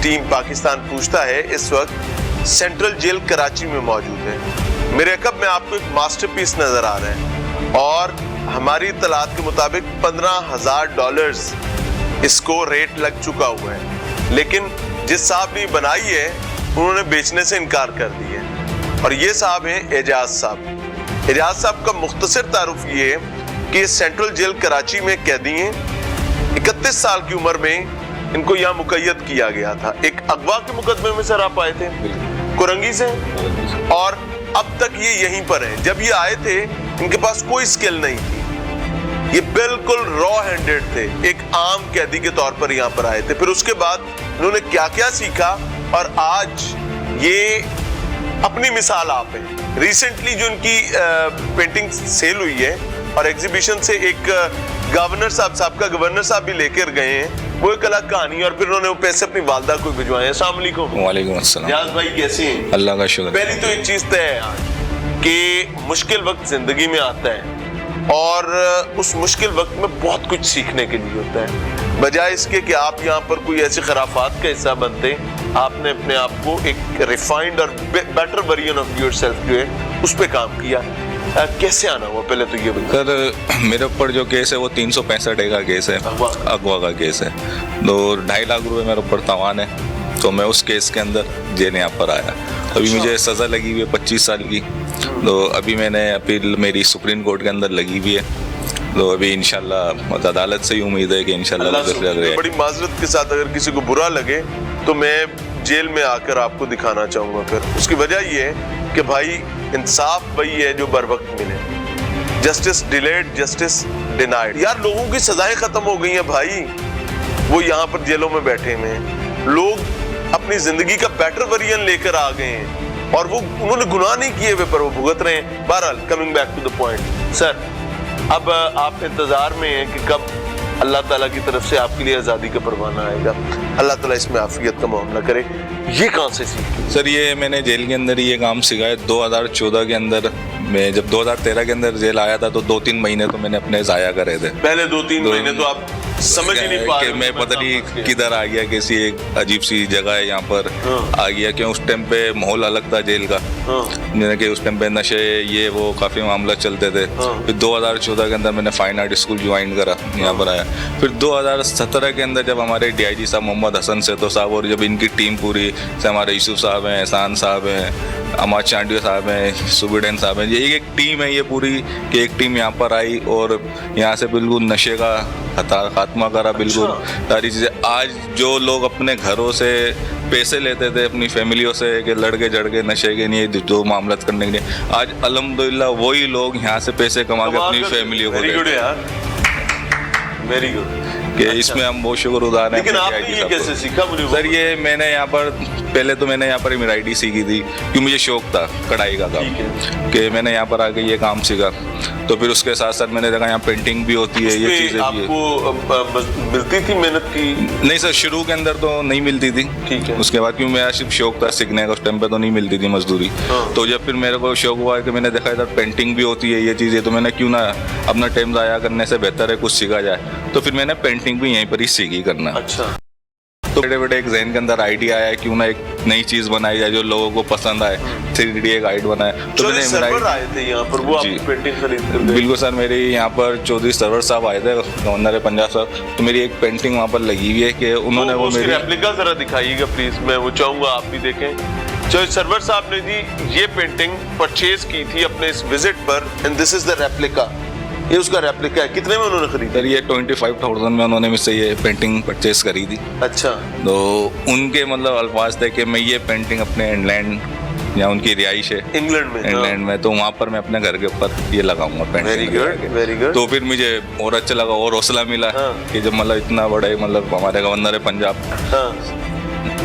Team Pakistan पूछता है इस वक्त सेंट्रल जेल कराची में मौजूद है। मेरे अकब में आपको एक मास्टरपीस नजर आ रहा है और हमारी इत्तलात के मुताबिक $15,000 इसको रेट लग चुका हुआ है, लेकिन जिस साहब ने बनाई है उन्होंने बेचने से इनकार कर दिया है और ये साहब हैं एजाज साहब। एजाज साहब का मुख्तसर तारुफ ये है कि सेंट्रल जेल कराची में कैदी हैं। 31 साल की उम्र में इनको यहाँ मुकय्यद किया गया था। एक अगवा के मुकदमे में सर आप आए थे कुरंगी से और अब तक ये यहीं पर हैं। जब ये आए थे इनके पास कोई स्किल नहीं थी, ये बिल्कुल रॉ हैंडेड थे, एक आम कैदी के तौर पर यहाँ पर आए थे। फिर उसके बाद इन्होंने क्या क्या सीखा और आज ये अपनी मिसाल आप हैं। रिसेंटली जो इनकी पेंटिंग सेल हुई है और एग्जीबिशन से एक गवर्नर साहब भी लेकर गए हैं, वो एक अलग कहानी है और फिर उन्होंने वो पैसे अपनी वालदा को भिजवाए। अस्सलाम वालेकुम। वालेकुम अस्सलाम। याज भाई कैसे हैं? अल्लाह का शुक्र। पहली तो एक चीज तय है कि मुश्किल वक्त जिंदगी में आता है और उस मुश्किल वक्त में बहुत कुछ सीखने के लिए होता है। बजाय इसके कि आप यहाँ पर कोई ऐसे खराफात का हिस्सा बनते, आपने अपने आप को एक रिफाइंड और बेटर वर्जन ऑफ योरसेल्फ जो है उस पर काम किया। कैसे आना हुआ पहले तो ये बताइए। सर मेरे ऊपर जो केस है वो 365 का केस है, अगवा का केस है। तो 2.5 लाख रुपए मेरे ऊपर तावान है, तो मैं उस केस के अंदर जेल यहाँ पर आया। अभी मुझे सज़ा लगी हुई है 25 साल की। तो अभी मैंने अपील मेरी सुप्रीम कोर्ट के अंदर लगी हुई है, तो अभी इंशाल्लाह अदालत से ही उम्मीद है कि इंशाल्लाह बड़ी माजरत के साथ अगर किसी को बुरा लगे तो मैं जेल में आकर आपको दिखाना चाहूंगा। फिर उसकी वजह ये है कि भाई इंसाफ वही है जो बर वक्त मिले। Justice delayed, justice denied. यार लोगों की सजाएं खत्म हो गई हैं भाई, वो यहाँ पर जेलों में बैठे हुए हैं। लोग अपनी जिंदगी का बेटर वर्जन लेकर आ गए हैं और वो उन्होंने गुनाह नहीं किए हुए पर वो भुगत रहे हैं। बहरहाल coming back to the point sir, अब आप इंतजार में हैं कि कब अल्लाह ताला की तरफ से आपके लिए आज़ादी का परवाना आएगा। अल्लाह ताला इसमें आफियत का मामला करे। ये कहाँ से सीखा सर? ये मैंने जेल के अंदर ही ये काम सीखा है 2014 के अंदर। मैं जब 2013 के अंदर जेल आया था तो 2-3 महीने तो मैंने अपने ज़ाया करे थे। पहले 2-3 महीने तो आप समझ ही नहीं पा रहे कि मैं पता नहीं किधर आ गया, किसी एक अजीब सी जगह है यहाँ पर आ गया। क्यों उस टाइम पे माहौल अलग था जेल का, जैसे कि उस टाइम पे नशे ये वो काफ़ी मामला चलते थे। फिर 2014 के अंदर मैंने फाइन आर्ट स्कूल ज्वाइन करा, यहाँ पर आया। फिर 2017 के अंदर जब हमारे DIG साहब मोहम्मद हसन सेतो साहब और जब इनकी टीम पूरी से हमारे यूसुफ साहब हैं, एहसान साहब हैं, अमाद चांडिया साहब हैं, सुबिडन साहब हैं, ये एक टीम है ये पूरी कि एक टीम यहाँ पर आई और यहाँ से बिल्कुल नशे का खात्मा करा, बिल्कुल सारी चीज़ें। आज जो लोग अपने घरों से पैसे लेते थे अपनी फैमिलियों से कि लड़के जड़के नशे के लिए जो मामला करने के लिए, आज अल्हम्दुलिल्लाह वही लोग यहाँ से पैसे कमा के अपनी फैमिलियों को देते हैं। वेरी गुड कि इसमें हम बहुत शुक्रगुजार हैं। लेकिन आपने ये कैसे सीखा मुझे? सर ये मैंने यहाँ पर पहले तो मैंने यहाँ पर एम्ब्रॉयडरी सीखी थी कि मुझे शौक था कढ़ाई का काम, कि मैंने यहाँ पर आके ये काम सीखा। तो फिर उसके साथ साथ मैंने देखा यहाँ पेंटिंग भी होती है, ये चीज़ें भी आपको मिलती थी मेहनत की? नहीं सर, शुरू के अंदर तो नहीं मिलती थी। ठीक है। उसके बाद क्योंकि मेरा सिर्फ शौक था सीखने का, उस टाइम पे तो नहीं मिलती थी मजदूरी। तो जब फिर मेरे को शौक हुआ कि मैंने देखा इधर पेंटिंग भी होती है, ये चीज़ें, तो मैंने क्यों ना अपना टाइम ज़ाया करने से बेहतर है कुछ सीखा जाए। तो फिर मैंने पेंटिंग भी यहीं पर ही सीखी करना। अच्छा। तो बड़े एक जहन के अंदर आइडिया आया क्यों ना एक नई चीज़ बनाई जाए जो लोगों को पसंद आए। 3D एक गाइड बनाए। तो मैंने सर्वर आए थे यहाँ पर, वो आपकी पेंटिंग खरीद कर गए? बिल्कुल सर, मेरी यहाँ पर चौधरी सरवर साहब आए थे, गवर्नर पंजाब साहब। तो मेरी एक पेंटिंग वहाँ पर लगी हुई है कि उन्होंने वो मेरी रेप्लिका जरा दिखाइएगा प्लीज, मैं वो चाहूँगा आप भी देखें। चौधरी सरवर साहब ने जी ये पेंटिंग परचेज की थी अपने इस विजिट पर and this is the replica. ये उसका रेप्लिका है। कितने में उन्होंने खरीदी? सर ये 25,000 में उन्होंने मुझसे ये पेंटिंग परचेज करी थी। अच्छा। तो उनके मतलब अल्फाज थे कि मैं ये पेंटिंग अपने इंग्लैंड या उनकी रिहाइश है इंग्लैंड में, तो वहाँ पर मैं अपने घर के ऊपर ये लगाऊंगा painting. Very good, very good. तो फिर मुझे और अच्छा लगा और हौसला मिला कि जब मतलब इतना बड़ा मतलब हमारे गवर्नर है पंजाब,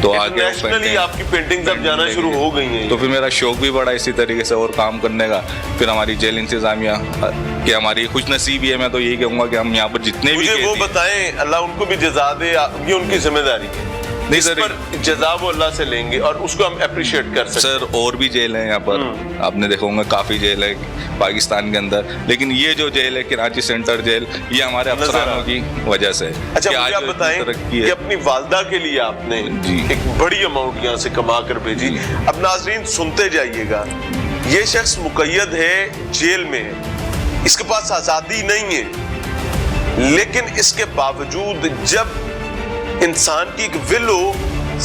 तो आगे नेशनली आपकी पेंटिंग अब जाना शुरू हो गई है। तो फिर मेरा शौक भी बढ़ा इसी तरीके से और काम करने का। फिर हमारी जेल इंतजामिया कि हमारी खुश नसीबी है, मैं तो यही कहूँगा कि हम यहाँ पर जितने भी वो बताएं, अल्लाह उनको भी जज़ा दे, ये उनकी जिम्मेदारी है। नहीं इस सर, पर जज़ा वो अल्लाह से लेंगे और उसको हम अप्रिशिएट कर सकते हैं। सर और भी जेल हैं यहाँ पर, आपने देखा होगा काफ़ी जेल है पाकिस्तान के अंदर, लेकिन ये जो जेल है कराची सेंट्रल जेल, ये हमारे अफसरानों की वजह से है। अच्छा कि मुझे आज आप जो बताएं इतनी तरक्की कि है। अपनी वालदा के लिए आपने जी। एक बड़ी अमाउंट यहाँ से कमा कर भेजी। अब नाजरीन सुनते जाइएगा, ये शख्स मुकय्यद है, जेल में है, इसके पास आज़ादी नहीं है, लेकिन इसके बावजूद जब इंसान की एक विल हो,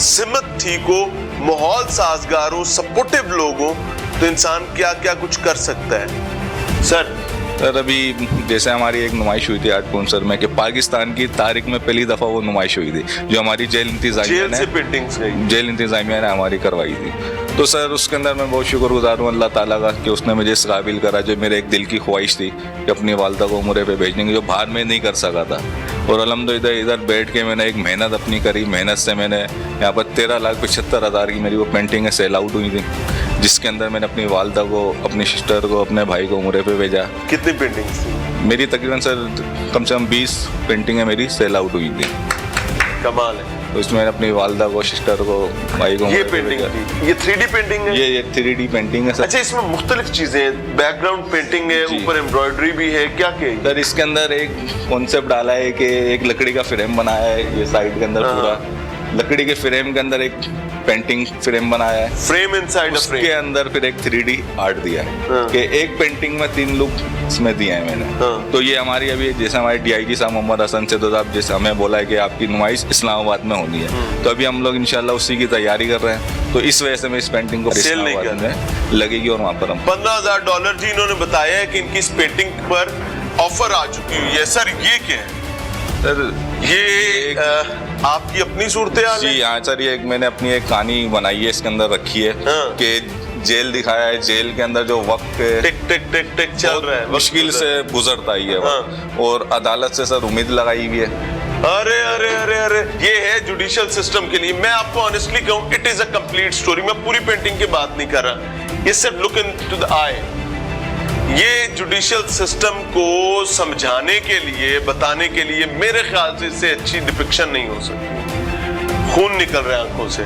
सिमत ठीक हो, माहौल साजगार हो, सपोर्टिव लोग हो, तो इंसान क्या क्या कुछ कर सकता है। सर अभी जैसे हमारी एक नुमाइश हुई थी आज पुंसर में कि पाकिस्तान की तारीख में पहली दफ़ा वो नुमाइश हुई थी जो हमारी जेल इंतजामिया जेल ने से पेंटिंग्स गई, जेल इंतजामिया ने हमारी करवाई थी। तो सर उसके अंदर मैं बहुत शुक्रगुजार हूँ अल्लाह ताला का कि उसने मुझे इस काबिल करा, जो मेरे एक दिल की ख्वाहिश थी कि अपनी वालदा को उम्रे पे भेजने की, जो बाहर में नहीं कर सका था। और अल्हम्दुलिल्लाह इधर बैठ के मैंने एक मेहनत अपनी करी, मेहनत से मैंने यहाँ पर 13,75,000 की मेरी वो पेंटिंग सेल आउट हुई थी, जिसके अंदर मैंने अपनी वालदा को, अपनी सिस्टर को, अपने भाई को उम्रे पे भेजा। कितनी पेंटिंग्स थी? मेरी तकरीबन सर कम से कम 20 पेंटिंगें मेरी सेल आउट हुई थी। कमाल है। तो इसमें मैंने अपनी वालदा को, सिस्टर को, भाई को ये पेंटिंग थी, ये 3D पेंटिंग है? ये 3D पेंटिंग है सर। अच्छा, इसमें मुख्तलिफ चीजें हैं, बैकग्राउंड पेंटिंग है, जी। ऊपर एम्ब्रॉयडरी भी है, क्या क्या है? सर इसके अंदर एक कॉन्सेप्ट डाला है कि एक लकड़ी का फ्रेम बनाया है, ये साइड के अंदर पूरा लकड़ी के फ्रेम के अंदर एक पेंटिंग फ्रेम बनाया है, फ्रेम इनसाइड अ उसके फ्रेम। अंदर फिर एक 3D आर्ट दिया है हाँ। कि एक पेंटिंग में 3 लुक इसमें दिए हैं मैंने। हाँ। तो ये हमारी अभी जैसे हमारे DIG साहब मोहम्मद हसन से, तो साहब जैसे हमें बोला है कि आपकी नुमाइश इस्लामाबाद में होनी है, तो अभी हम लोग इंशाल्लाह उसी की तैयारी कर रहे हैं। तो इस वजह से मैं इस पेंटिंग को सेल नहीं इस्लामाबाद कर में लगेगी और वहाँ पर हम $15,000 जी इन्होंने बताया है कि इनकी इस पेंटिंग पर ऑफर आ चुकी हुई है। सर ये क्या है? सर ये आपकी अपनी सूरत हाल जी है? हाँ सर, ये एक मैंने अपनी एक कहानी बनाई है, इसके अंदर रखी है हाँ। कि जेल दिखाया है, जेल के अंदर जो वक्त टिक टिक टिक टिक चल रहा है, मुश्किल से गुजरता ही है वक्त, और अदालत से सर उम्मीद लगाई हुई है। अरे अरे अरे अरे, ये है जुडिशियल सिस्टम के लिए। मैं आपको ऑनेस्टली कहूं, it is a complete story. मैं पूरी पेंटिंग की बात नहीं कर रहा, ये सिर्फ लुक इनटू द आई। ये जुडिशियल सिस्टम को समझाने के लिए, बताने के लिए मेरे ख्याल से इससे अच्छी डिपिक्शन नहीं हो सकती। खून निकल रहा है आंखों से,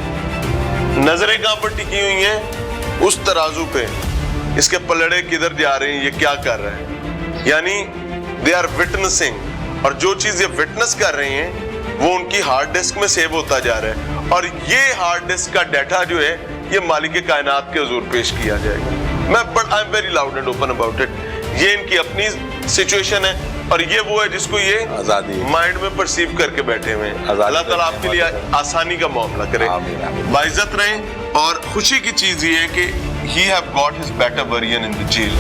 नजरें कहां पर टिकी हुई हैं, उस तराजू पे इसके पलड़े किधर जा रहे हैं, ये क्या कर रहे हैं, यानी दे आर विटनेसिंग। और जो चीज ये विटनेस कर रहे हैं वो उनकी हार्ड डिस्क में सेव होता जा रहा है, और ये हार्ड डिस्क का डाटा जो है ये मालिक कायनात के हुजूर पेश किया जाएगा। But I am very loud and open about it. ये इनकी अपनी सिचुएशन है, और ये वो है जिसको ये आजादी माइंड में परसीव करके बैठे हुए हैं। अल्लाह ताला आपके लिए आसानी का मामला करे, आमीन, आमीन। बाइज्जत रहें। और खुशी की चीज ये है कि he have got his better version in the jail.